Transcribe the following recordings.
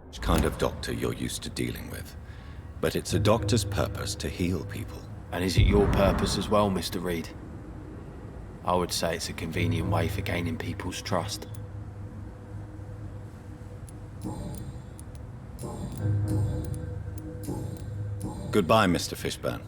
Which kind of doctor you're used to dealing with. But it's a doctor's purpose to heal people. And is it your purpose as well, Mr. Reid? I would say it's a convenient way for gaining people's trust. Goodbye, Mr. Fishburne.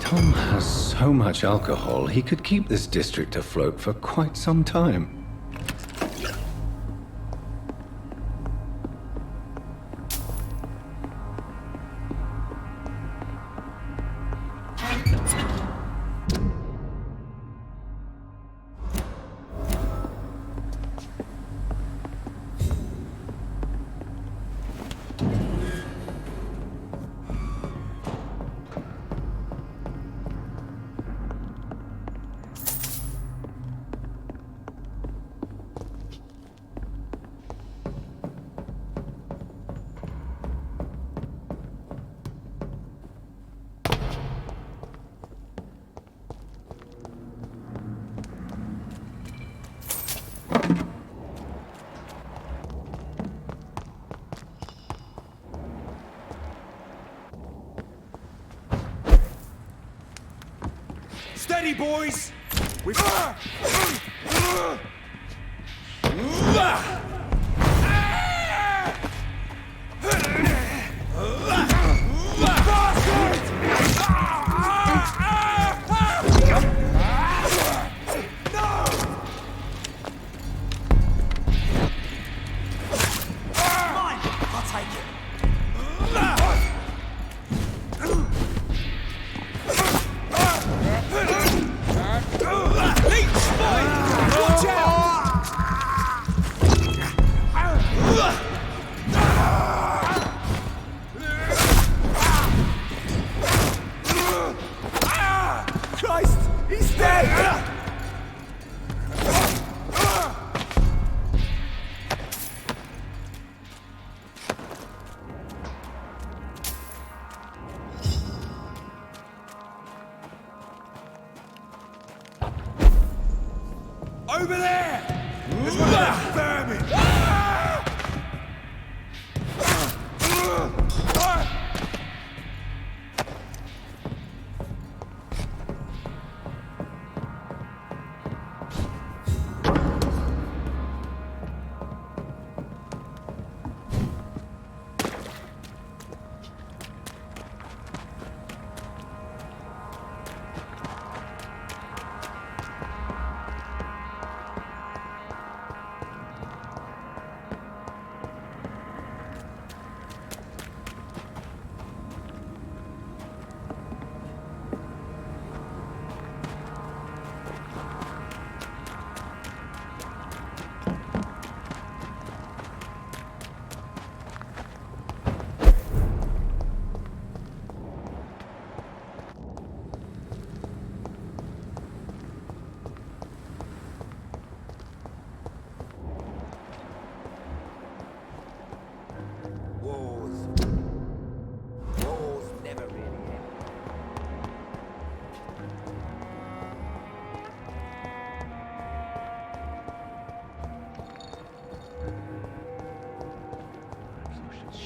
Tom has so much alcohol, he could keep this district afloat for quite some time. Steady, boys! We've... Over there! There's one of those vermin!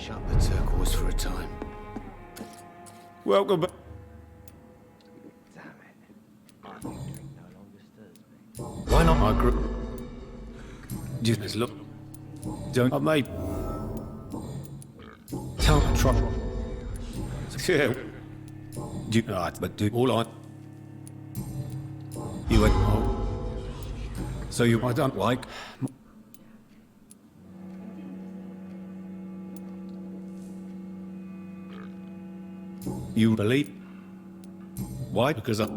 Shut the turquoise for a time. Welcome back. Why not my group? Just look. Don't I made. Tell me, try. Yeah. You but do all I. You went. Oh. So you I don't like. You believe? Why? Because I.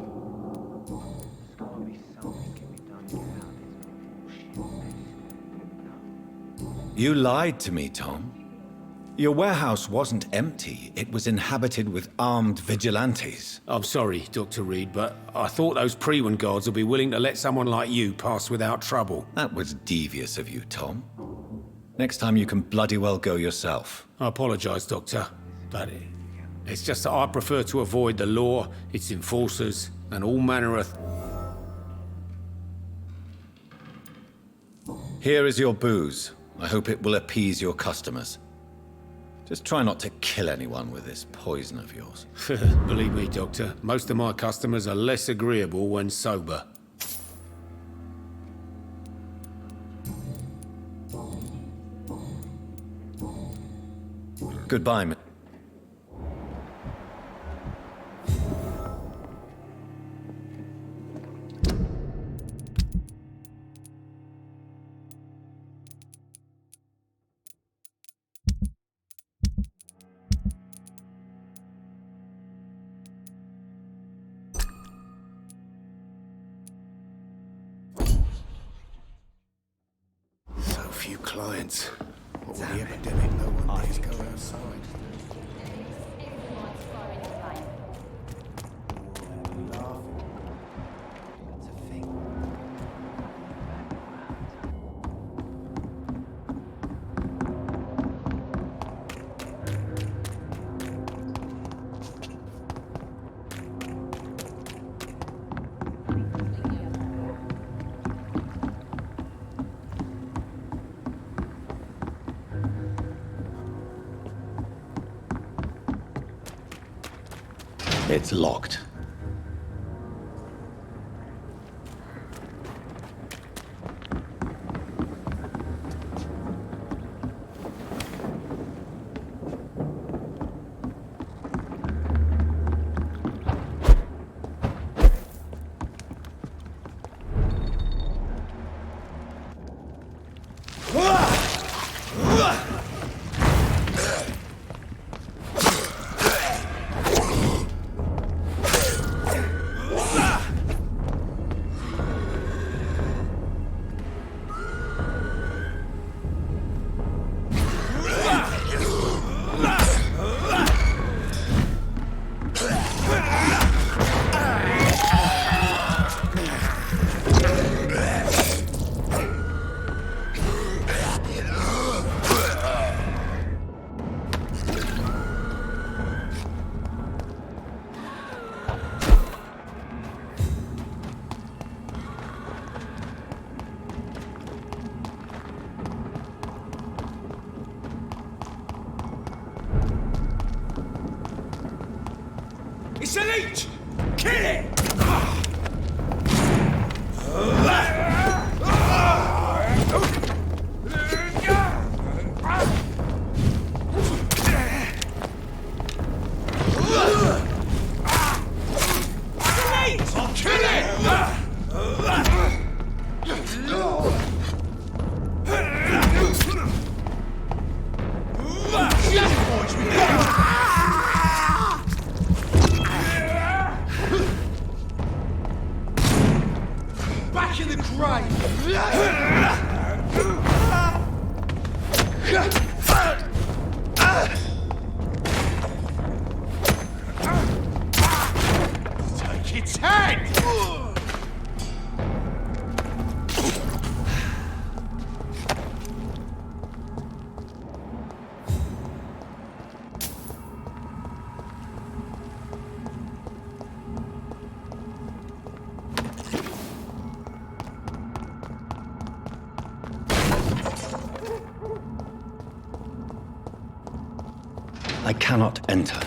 You lied to me, Tom. Your warehouse wasn't empty. It was inhabited with armed vigilantes. I'm sorry, Dr. Reid, but I thought those Prewen guards would be willing to let someone like you pass without trouble. That was devious of you, Tom. Next time you can bloody well go yourself. I apologize, Doctor, but it's just that I prefer to avoid the law, its enforcers, and all manner of... Here is your booze. I hope it will appease your customers. Just try not to kill anyone with this poison of yours. Believe me, Doctor, most of my customers are less agreeable when sober. Goodbye, mi- So few clients. What with the epidemic, no one dares go outside. It's locked. It's a leech! Kill it! Back in the grave! Take its head! I cannot enter.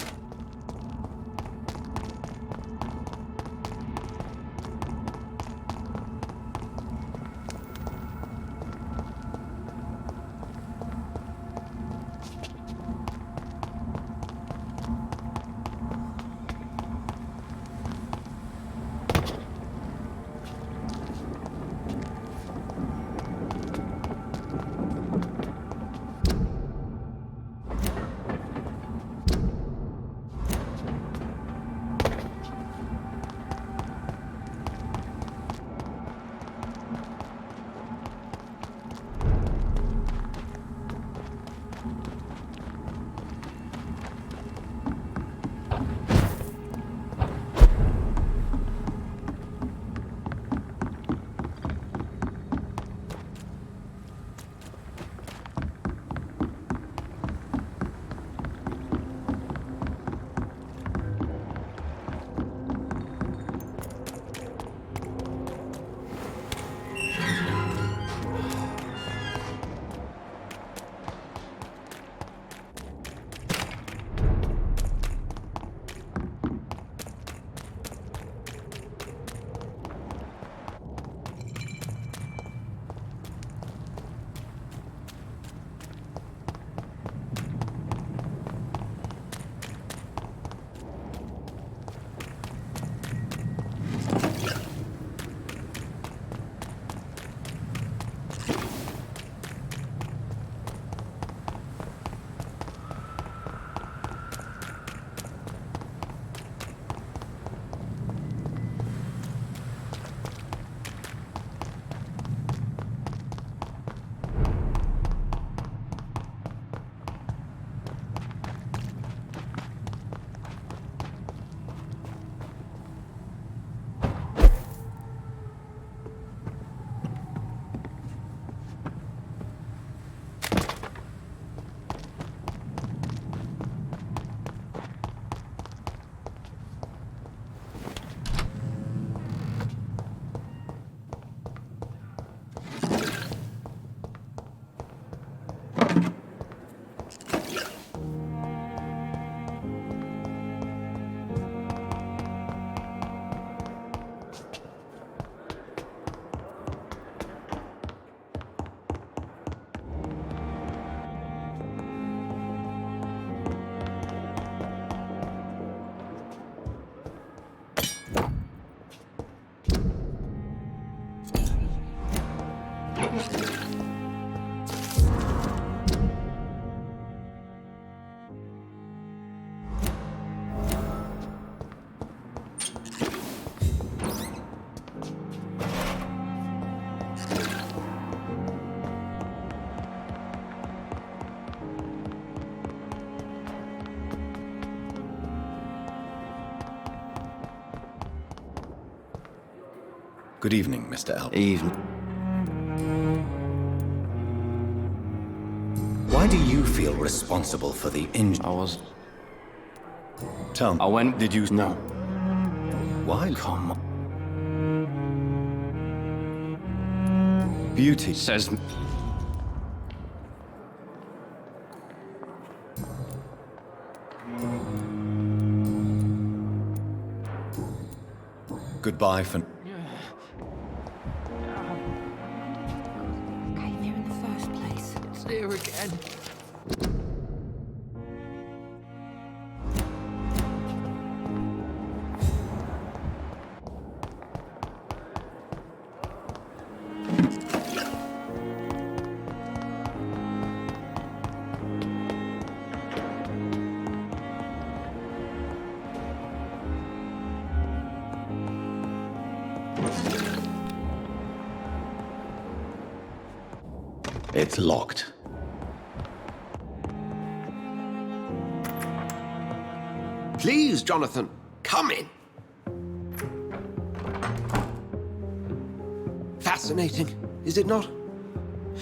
Good evening, Mr. Elk. Even. Why do you feel responsible for the injury? I was. Tell me. I went. Did you? No. Why? Come on. Beauty. Says. Goodbye for... Came here in the first place. It's here again. It's locked. Please, Jonathan, come in. Fascinating, is it not?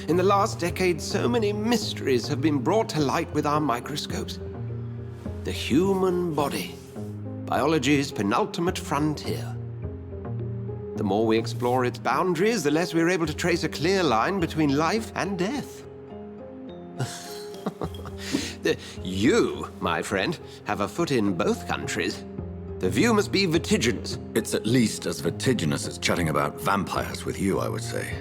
In the last decade, so many mysteries have been brought to light with our microscopes. The human body, biology's penultimate frontier. The more we explore its boundaries, the less we're able to trace a clear line between life and death. You, my friend, have a foot in both countries. The view must be vertiginous. It's at least as vertiginous as chatting about vampires with you, I would say.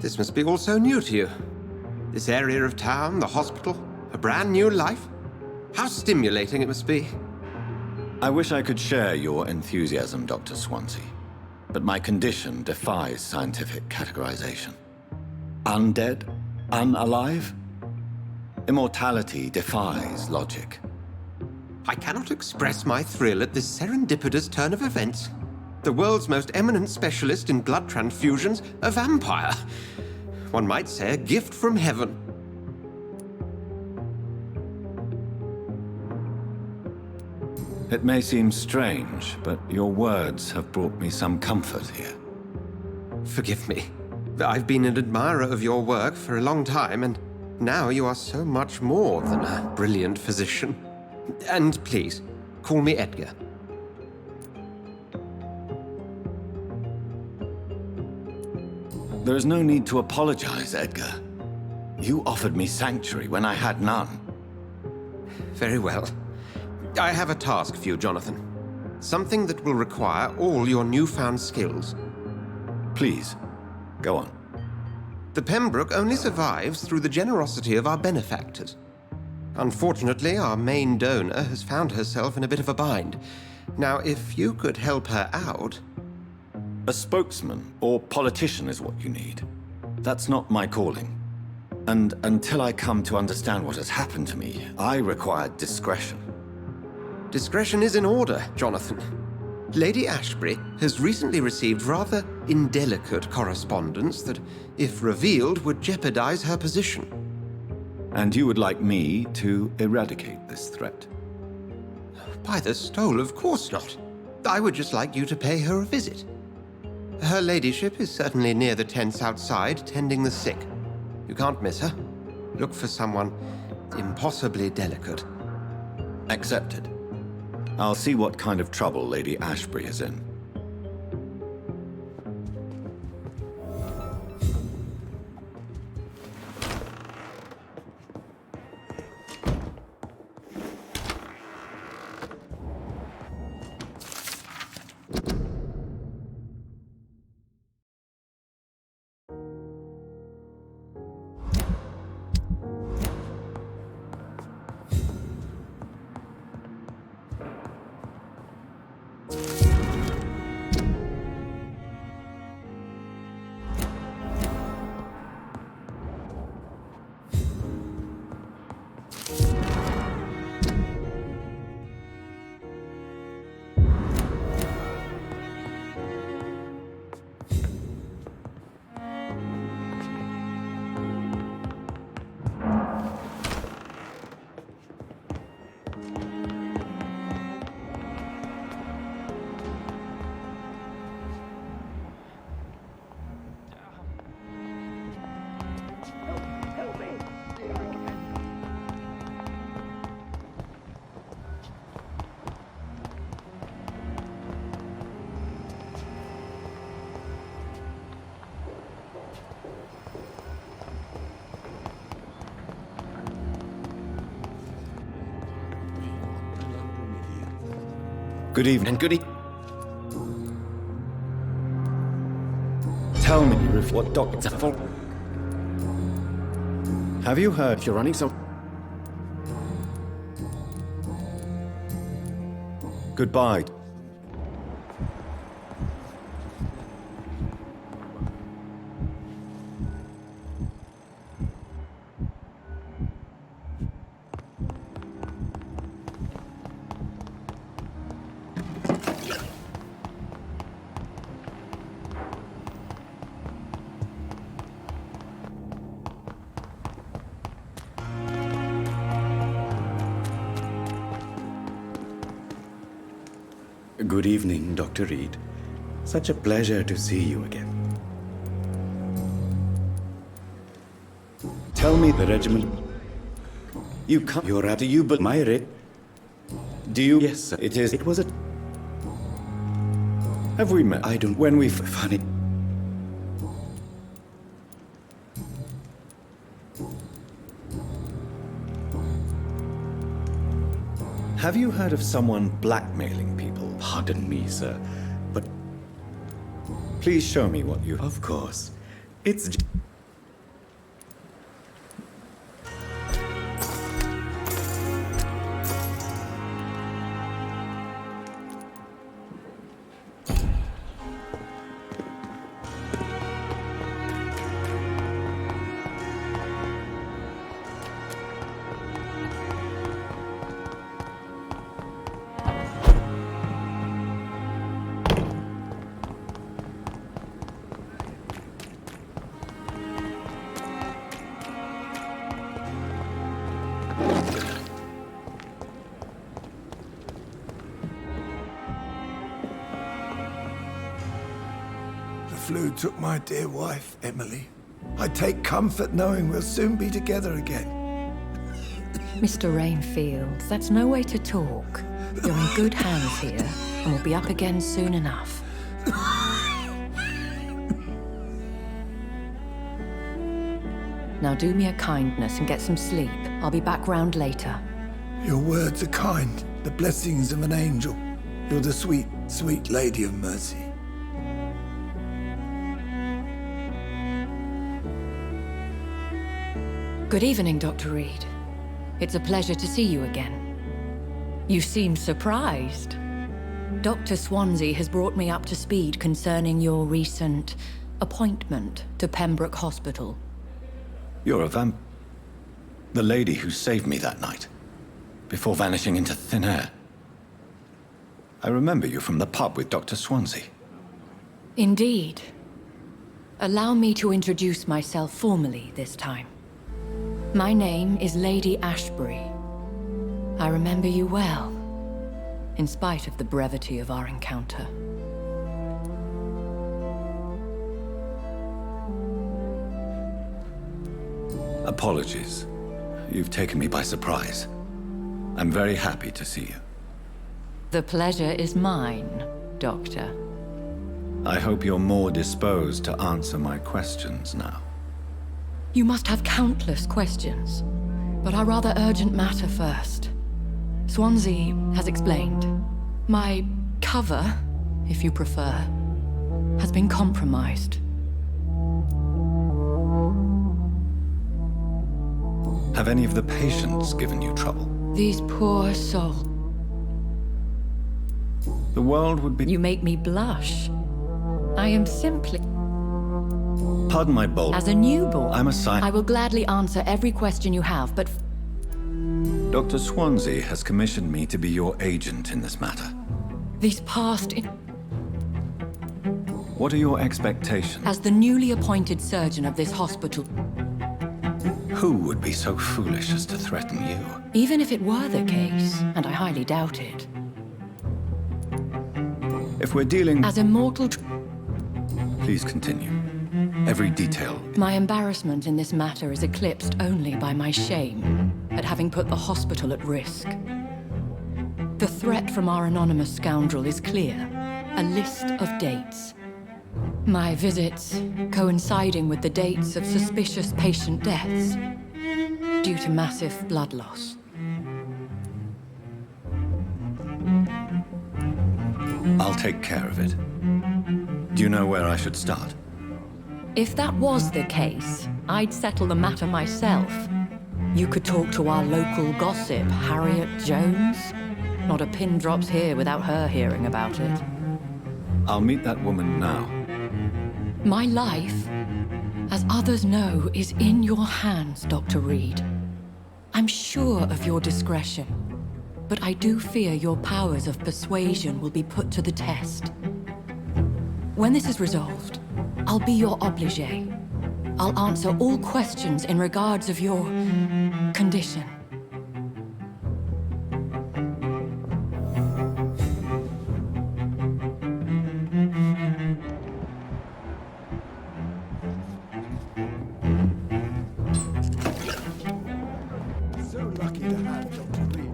This must be all so new to you. This area of town, the hospital, a brand new life. How stimulating it must be. I wish I could share your enthusiasm, Dr. Swansea, but my condition defies scientific categorization. Undead? Unalive? Immortality defies logic. I cannot express my thrill at this serendipitous turn of events. The world's most eminent specialist in blood transfusions, a vampire. One might say a gift from heaven. It may seem strange, but your words have brought me some comfort here. Forgive me. I've been an admirer of your work for a long time, and now you are so much more than a brilliant physician. And please, call me Edgar. There is no need to apologize, Edgar. You offered me sanctuary when I had none. Very well. I have a task for you, Jonathan. Something that will require all your newfound skills. Please, go on. The Pembroke only survives through the generosity of our benefactors. Unfortunately, our main donor has found herself in a bit of a bind. Now, if you could help her out... A spokesman or politician is what you need. That's not my calling. And until I come to understand what has happened to me, I require discretion. Discretion is in order, Jonathan. Lady Ashbury has recently received rather indelicate correspondence that, if revealed, would jeopardize her position. And you would like me to eradicate this threat? By the stole, of course not. I would just like you to pay her a visit. Her ladyship is certainly near the tents outside, tending the sick. You can't miss her. Look for someone impossibly delicate. Accepted. I'll see what kind of trouble Lady Ashbury is in. Good evening. Goody. Tell me if what doctor... It's a full... Have you heard? If you're running so... Goodbye. Good evening, Dr. Reid. Such a pleasure to see you again. Tell me The regiment... you come... You're up... Do you but My reg... Do you... Yes, sir. It is... It was a... Have we met? I don't... When we... Funny... Have you heard of someone blackmailing people? Pardon me, sir, but Please show me what you... of course, it's... The flu took my dear wife, Emily. I take comfort knowing we'll soon be together again. Mr. Rainfield, that's no way to talk. You're in good hands here, and we'll be up again soon enough. Now do me a kindness and get some sleep. I'll be back round later. Your words are kind, the blessings of an angel. You're the sweet, sweet Lady of Mercy. Good evening, Dr. Reid. It's a pleasure to see you again. You seem surprised. Dr. Swansea has brought me up to speed concerning your recent appointment to Pembroke Hospital. You're a the lady who saved me that night, before vanishing into thin air. I remember you from the pub with Dr. Swansea. Indeed. Allow me to introduce myself formally this time. My name is Lady Ashbury. I remember you well, in spite of the brevity of our encounter. Apologies. You've taken me by surprise. I'm very happy to see you. The pleasure is mine, Doctor. I hope you're more disposed to answer my questions now. You must have countless questions, but our rather urgent matter first. Swansea has explained. My cover, if you prefer, has been compromised. Have any of the patients given you trouble? These poor souls. The world would be... You make me blush. I am simply... Pardon my boldness. As a newborn, I'm a scientist. I will gladly answer every question you have, but... Dr. Swansea has commissioned me to be your agent in this matter. These past... What are your expectations? As the newly appointed surgeon of this hospital, Who would be so foolish as to threaten you? even if it were the case, and I highly doubt it, If we're dealing... as a mortal... Please continue. Every detail. My embarrassment in this matter is eclipsed only by my shame at having put the hospital at risk. The threat from our anonymous scoundrel is clear. A list of dates. My visits coinciding with the dates of suspicious patient deaths due to massive blood loss. I'll take care of it. Do you know where I should start? If that was the case, I'd settle the matter myself. You could talk to our local gossip, Harriet Jones. Not a pin drops here without her hearing about it. I'll meet that woman now. My life, as others know, is in your hands, Dr. Reid. I'm sure of your discretion, but I do fear your powers of persuasion will be put to the test. When this is resolved, I'll be your obligé. I'll answer all questions in regards of your condition. So lucky to have Dr. Reid.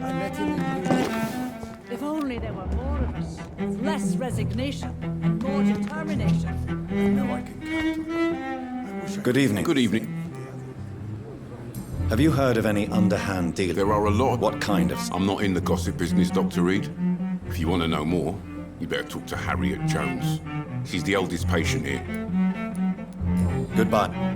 I met him in Lute. If only there were more of us, with less resignation and more determination. I know I can count on him. I wish I Good evening. Good evening. Have you heard of any underhand dealing? There are a lot. What kind of... I'm not in the gossip business, Dr. Reid. If you want to know more, you better talk to Harriet Jones. She's the oldest patient here. Goodbye.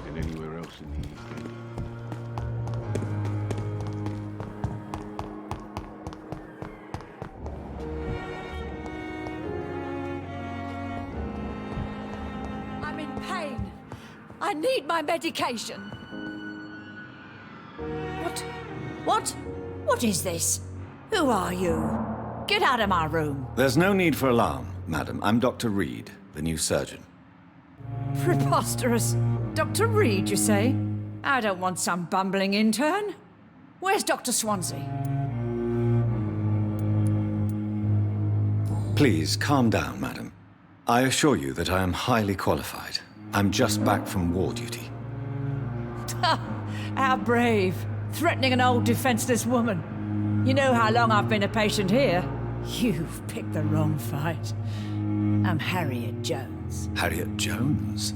Than anywhere else in the East End. I'm in pain. I need my medication. What is this? Who are you? Get out of my room. There's no need for alarm, madam. I'm Dr. Reid, the new surgeon. Preposterous. Dr. Reid, you say? I don't want some bumbling intern. Where's Dr. Swansea? Please, calm down, madam. I assure you that I am highly qualified. I'm just back from war duty. How brave. Threatening an old defenseless woman. You know how long I've been a patient here? You've picked the wrong fight. I'm Harriet Jones. Harriet Jones?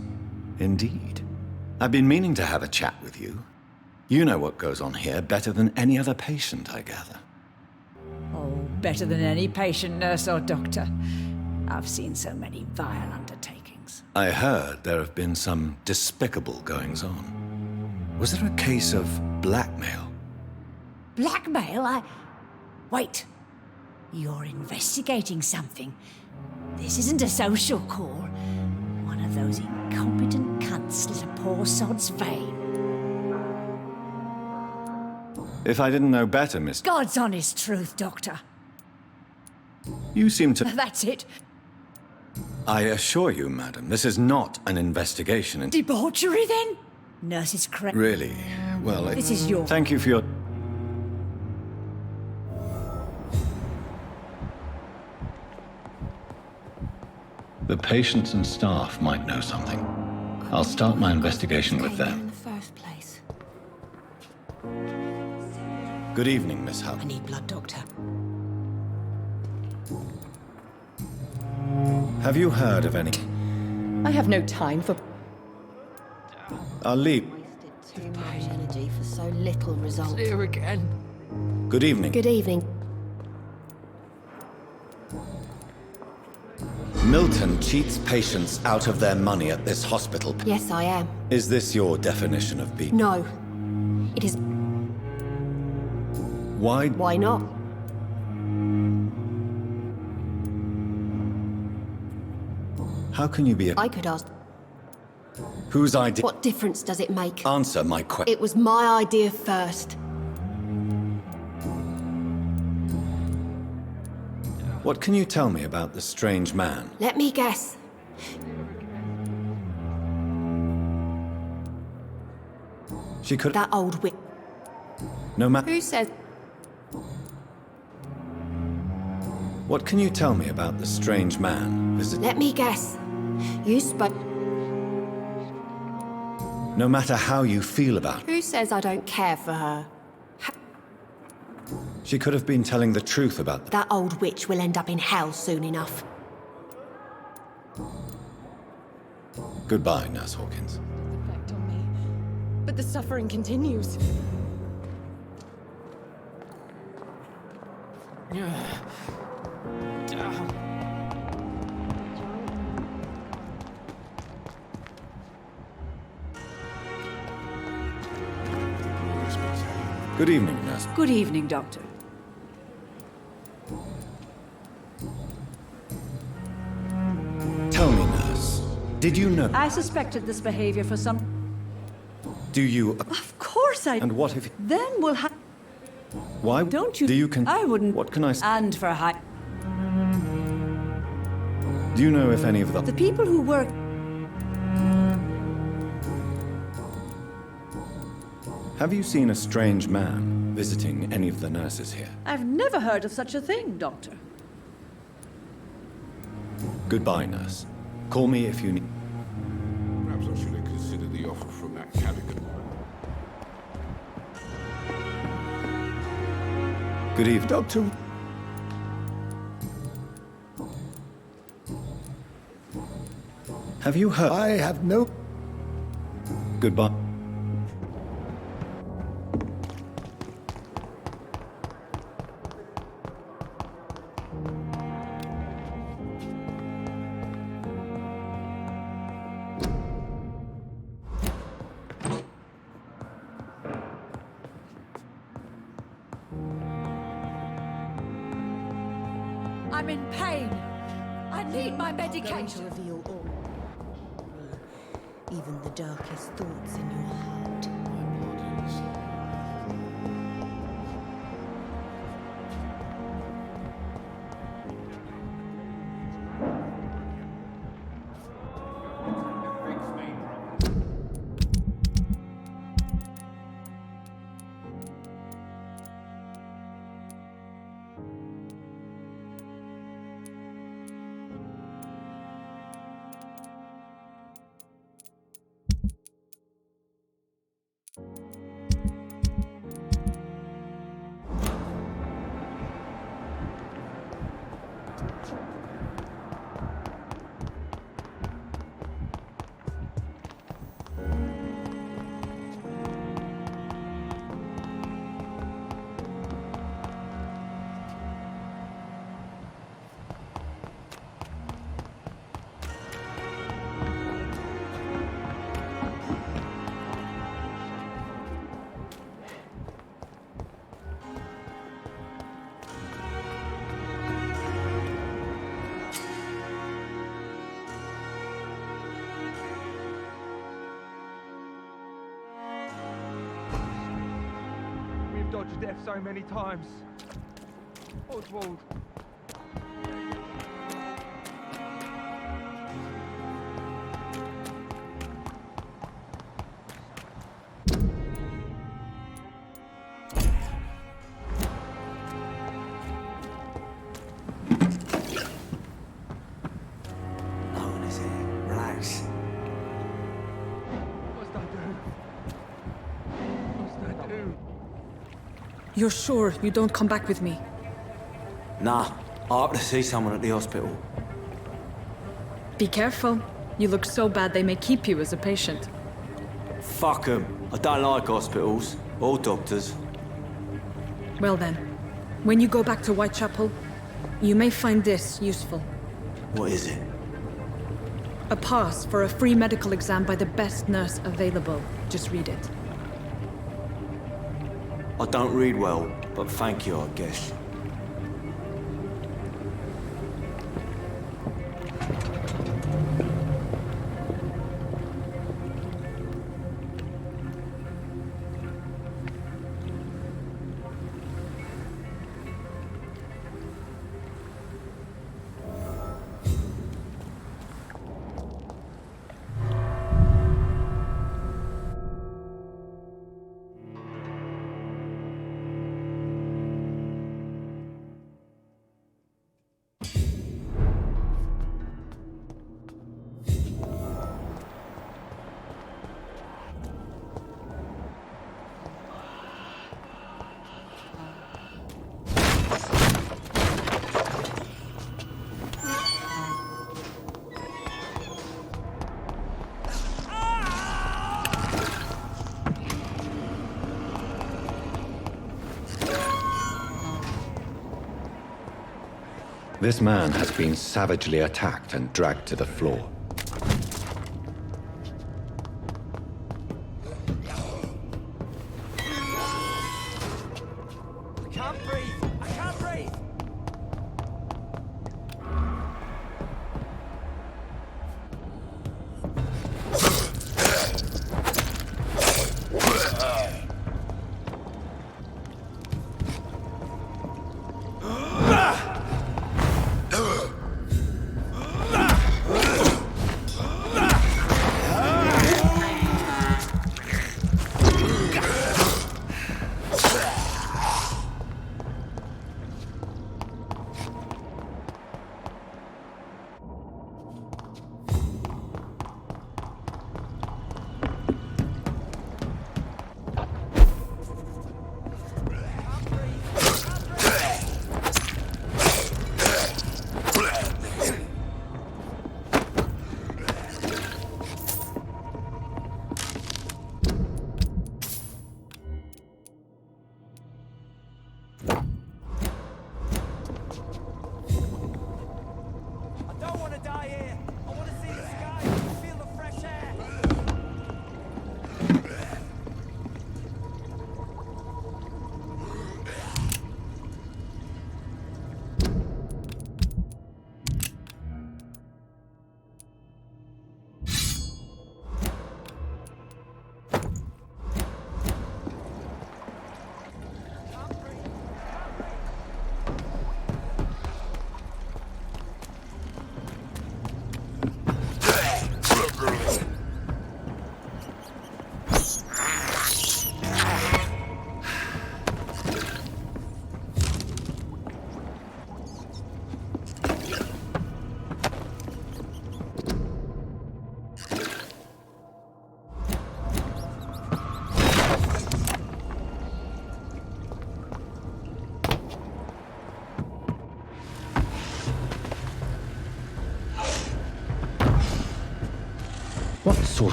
Indeed. I've been meaning to have a chat with you. You know what goes on here better than any other patient, I gather. Oh, better than any patient, nurse or doctor. I've seen so many vile undertakings. I heard there have been some despicable goings-on. Was there a case of blackmail? Blackmail? Wait. You're investigating something. This isn't a social call. One of those incompetent cunts slit a poor sod's vein. If I didn't know better, Miss... God's honest truth, Doctor. You seem to... That's it. I assure you, madam, this is not an investigation into... Debauchery, then? Nurse is correct. Really? Well, This is your... Thank you for your... The patients and staff might know something. I'll start my investigation with In them. the first place. Good evening, Miss Hubb. I need blood, Doctor. Have you heard of any... I have no time for... I'll leave. Wasted too much energy for so little result. Here again. Good evening. Good evening. Milton cheats patients out of their money at this hospital. Yes, I am. Is this your definition of being... No. It is... Why... Why not? How can you be a... I could ask, Whose idea... what difference does it make? Answer my question. It was my idea first. What can you tell me about the strange man? Let me guess. She could... That old witch. No matter... Who says... What can you tell me about the strange man visit... Let me guess. You spoke... No matter how you feel about it, Who says I don't care for her? she could have been telling the truth about... That old witch will end up in hell soon enough. Goodbye, Nurse Hawkins. Effect on me. But the suffering continues. Good evening, Nurse. Good evening, Doctor. Tell me, Nurse, did you know... I suspected this behavior for some... Do you... Of course I... And what if... Then we'll have... Why... Don't you... Do you can... I wouldn't... What can I... And for high... Do you know if any of the... The people who work... Have you seen a strange man? visiting any of the nurses here. I've never heard of such a thing, Doctor. Goodbye, nurse. Call me if you need... Perhaps I should have considered the offer from that category. Good evening. Doctor... Have you heard? I have no... Goodbye. I'm in pain. I need my Going to medication. reveal all. Even the darkest thoughts in your heart. We've dodged death so many times. Oswald. No one is here. Relax. What's that do? What's that do? You're sure you don't come back with me? Nah, I have to see someone at the hospital. Be careful. You look so bad they may keep you as a patient. Fuck 'em. I don't like hospitals or doctors. Well then, when you go back to Whitechapel, you may find this useful. What is it? A pass for a free medical exam by the best nurse available. Just read it. I don't read well, but thank you, I guess. This man has been savagely attacked and dragged to the floor. I can't breathe! I can't breathe!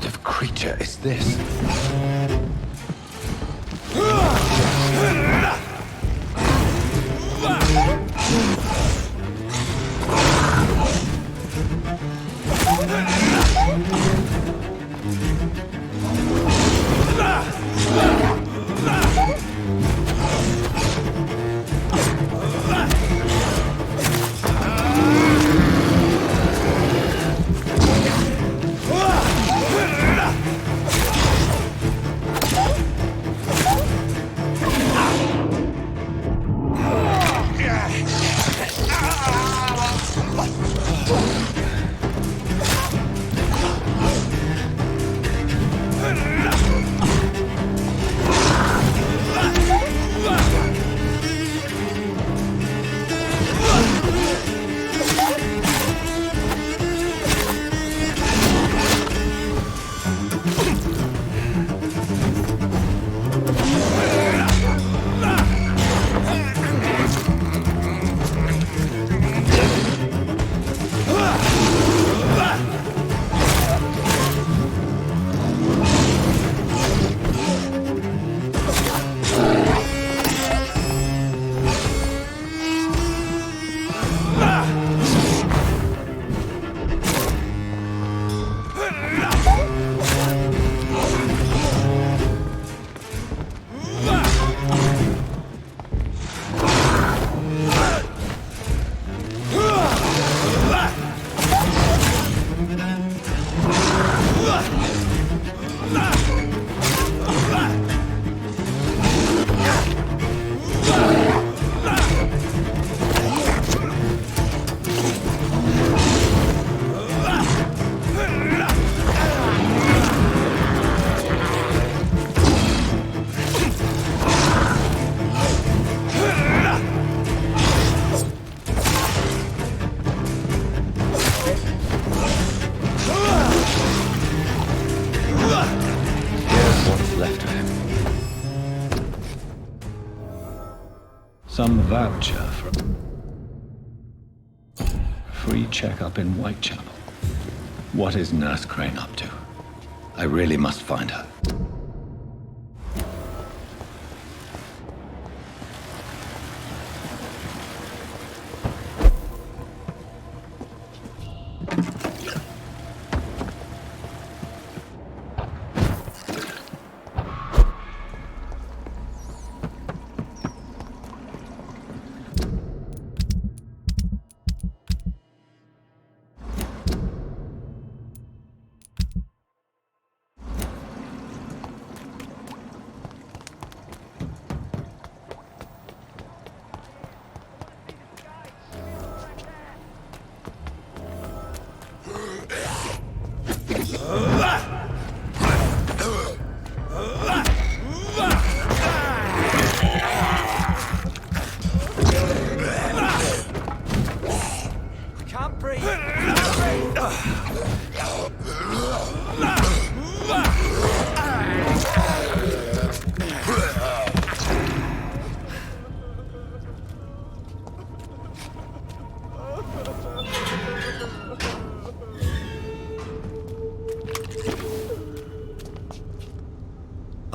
sort of creature is this? Some voucher for free checkup in Whitechapel. What is Nurse Crane up to? I really must find her.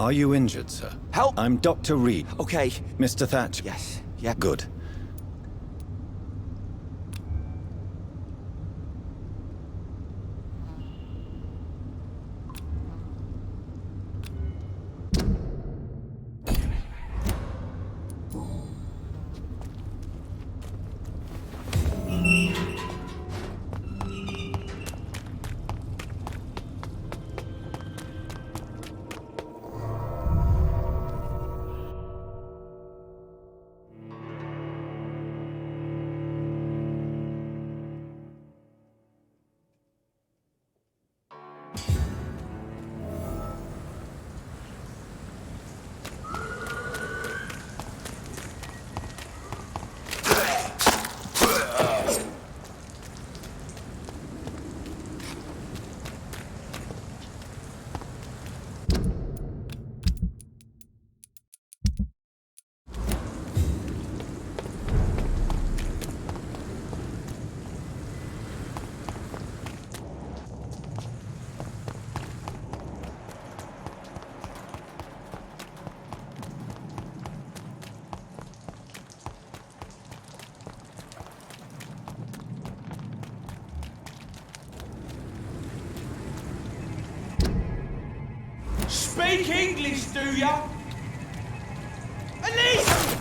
Are you injured, sir? Help! I'm Dr. Reid. Okay. Mr. Thatcher? Yes. Yeah. Good. Speak English, do ya? At least